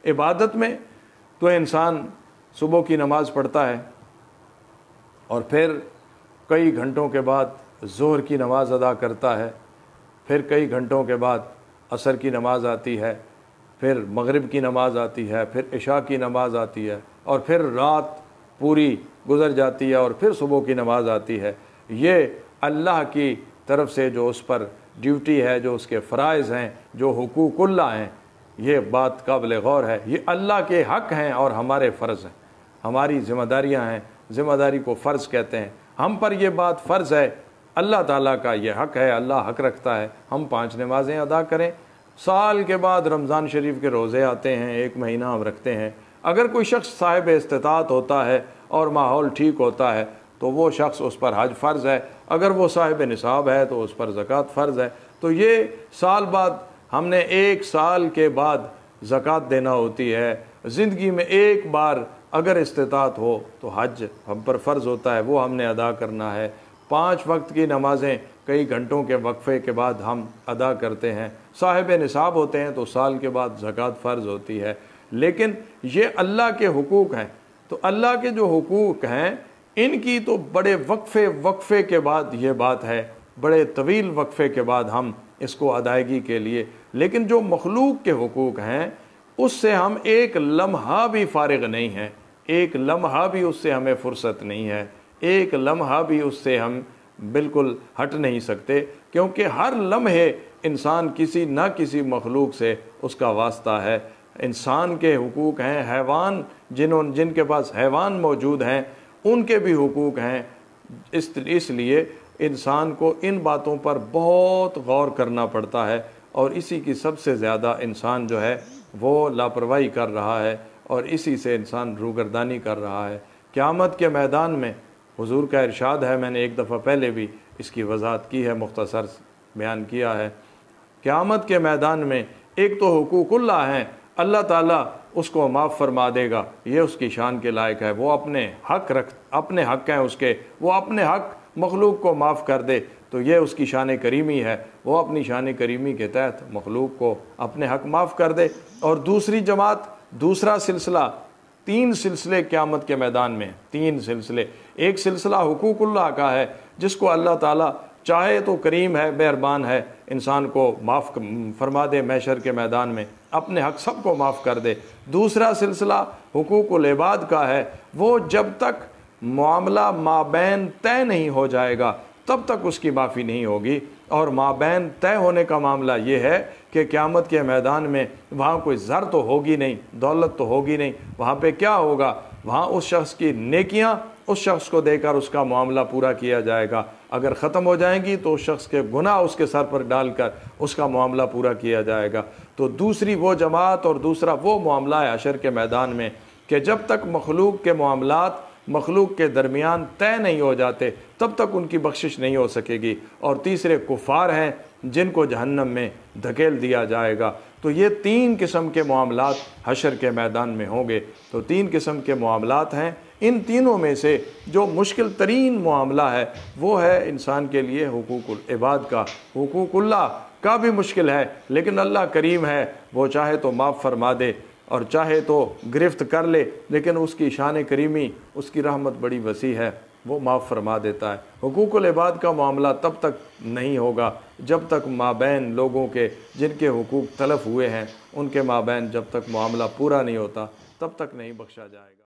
عبادت میں تو انسان صبح کی نماز پڑھتا ہے اور پھر کئی گھنٹوں کے بعد ظہر کی نماز ادا کرتا ہے، پھر کئی گھنٹوں کے بعد عصر کی نماز آتی ہے، پھر مغرب کی نماز آتی ہے، پھر عشاء کی نماز آتی ہے، اور پھر رات پوری گزر جاتی ہے اور پھر صبح کی نماز آتی ہے۔ یہ اللہ کی طرف سے جو اس پر ڈیوٹی ہے، جو اس کے فرائض ہیں، جو حقوق اللہ ہیں، یہ بات قابل غور ہے۔ یہ اللہ کے حق ہیں اور ہمارے فرض ہیں، ہماری ذمہ داریاں ہیں۔ ذمہ داری کو فرض کہتے ہیں۔ ہم پر یہ بات فرض ہے، اللہ تعالیٰ کا یہ حق ہے، اللہ حق رکھتا ہے ہم 5 نمازیں ادا کریں۔ سال کے بعد رمضان شریف کے روزے آتے ہیں، 1 مہینہ ہم رکھتے ہیں۔ اگر کوئی شخص صاحب استطاعت ہوتا ہے اور ماحول ٹھیک ہوتا ہے تو وہ شخص اس پر حج فرض ہے، اگر وہ صاحب نصاب ہے تو اس پر زکوٰۃ فرض ہے۔ تو یہ سال بعد ہم نے 1 سال کے بعد زکوٰۃ دینا ہوتی ہے۔ زندگی میں 1 بار اگر استطاعت ہو تو حج ہم پر فرض ہوتا ہے، وہ ہم نے ادا کرنا ہے۔ 5 وقت کی نمازیں کئی گھنٹوں کے وقفے کے بعد ہم ادا کرتے ہیں۔ صاحب نصاب ہوتے ہیں تو سال کے بعد زکوٰۃ فرض ہوتی ہے۔ لیکن یہ اللہ کے حقوق ہیں، تو اللہ کے جو حقوق ہیں ان کی تو بڑے وقفے کے بعد یہ بات ہے، بڑے طویل وقفے کے بعد ہم اس کو ادائیگی کے لیے۔ لیکن جو مخلوق کے حقوق ہیں اس سے ہم 1 لمحہ بھی فارغ نہیں ہیں، 1 لمحہ بھی اس سے ہمیں فرصت نہیں ہے، 1 لمحہ بھی اس سے ہم بالکل ہٹ نہیں سکتے، کیونکہ ہر لمحے انسان کسی نہ کسی مخلوق سے اس کا واسطہ ہے۔ انسان کے حقوق ہیں، حیوان جن کے پاس حیوان موجود ہیں ان کے بھی حقوق ہیں۔ اس لیے انسان کو ان باتوں پر بہت غور کرنا پڑتا ہے، اور اسی کی سب سے زیادہ انسان جو ہے وہ لاپرواہی کر رہا ہے، اور اسی سے انسان روگردانی کر رہا ہے۔ قیامت کے میدان میں حضور کا ارشاد ہے، میں نے 1 دفعہ پہلے بھی اس کی وضاحت کی ہے، مختصر بیان کیا ہے۔ قیامت کے میدان میں ایک تو حقوق اللہ ہیں، اللہ تعالیٰ اس کو معاف فرما دے گا، یہ اس کی شان کے لائق ہے۔ وہ اپنے حق ہیں اس کے، وہ اپنے حق مخلوق کو معاف کر دے تو یہ اس کی شان کریمی ہے، وہ اپنی شان کریمی کے تحت مخلوق کو اپنے حق معاف کر دے۔ اور دوسری جماعت، دوسرا سلسلہ، 3 سلسلے قیامت کے میدان میں، 3 سلسلے۔ ایک سلسلہ حقوق اللہ کا ہے جس کو اللہ تعالیٰ چاہے تو کریم ہے، مہربان ہے، انسان کو معاف فرما دے، محشر کے میدان میں اپنے حق سب کو معاف کر دے۔ دوسرا سلسلہ حقوق العباد کا ہے، وہ جب تک معاملہ مابین طے نہیں ہو جائے گا تب تک اس کی معافی نہیں ہوگی۔ اور مابین طے ہونے کا معاملہ یہ ہے کہ قیامت کے میدان میں وہاں کوئی زر تو ہوگی نہیں، دولت تو ہوگی نہیں، وہاں پہ کیا ہوگا؟ وہاں اس شخص کی نیکیاں اس شخص کو دے کر اس کا معاملہ پورا کیا جائے گا، اگر ختم ہو جائیں گی تو اس شخص کے گناہ اس کے سر پر ڈال کر اس کا معاملہ پورا کیا جائے گا۔ تو دوسری وہ جماعت اور دوسرا وہ معاملہ ہے حشر کے میدان میں کہ جب تک مخلوق کے معاملات مخلوق کے درمیان طے نہیں ہو جاتے تب تک ان کی بخشش نہیں ہو سکے گی۔ اور تیسرے کفار ہیں جن کو جہنم میں دھکیل دیا جائے گا۔ تو یہ 3 قسم کے معاملات حشر کے میدان میں ہوں گے۔ تو 3 قسم کے معاملات ہیں، ان تینوں میں سے جو مشکل ترین معاملہ ہے وہ ہے انسان کے لیے حقوق العباد کا۔ حقوق اللہ کا بھی مشکل ہے، لیکن اللہ کریم ہے، وہ چاہے تو معاف فرما دے اور چاہے تو گرفت کر لے، لیکن اس کی شان کریمی، اس کی رحمت بڑی وسیع ہے، وہ معاف فرما دیتا ہے۔ حقوق العباد کا معاملہ تب تک نہیں ہوگا جب تک مابین لوگوں کے جن کے حقوق تلف ہوئے ہیں ان کے مابین جب تک معاملہ پورا نہیں ہوتا تب تک نہیں بخشا جائے گا۔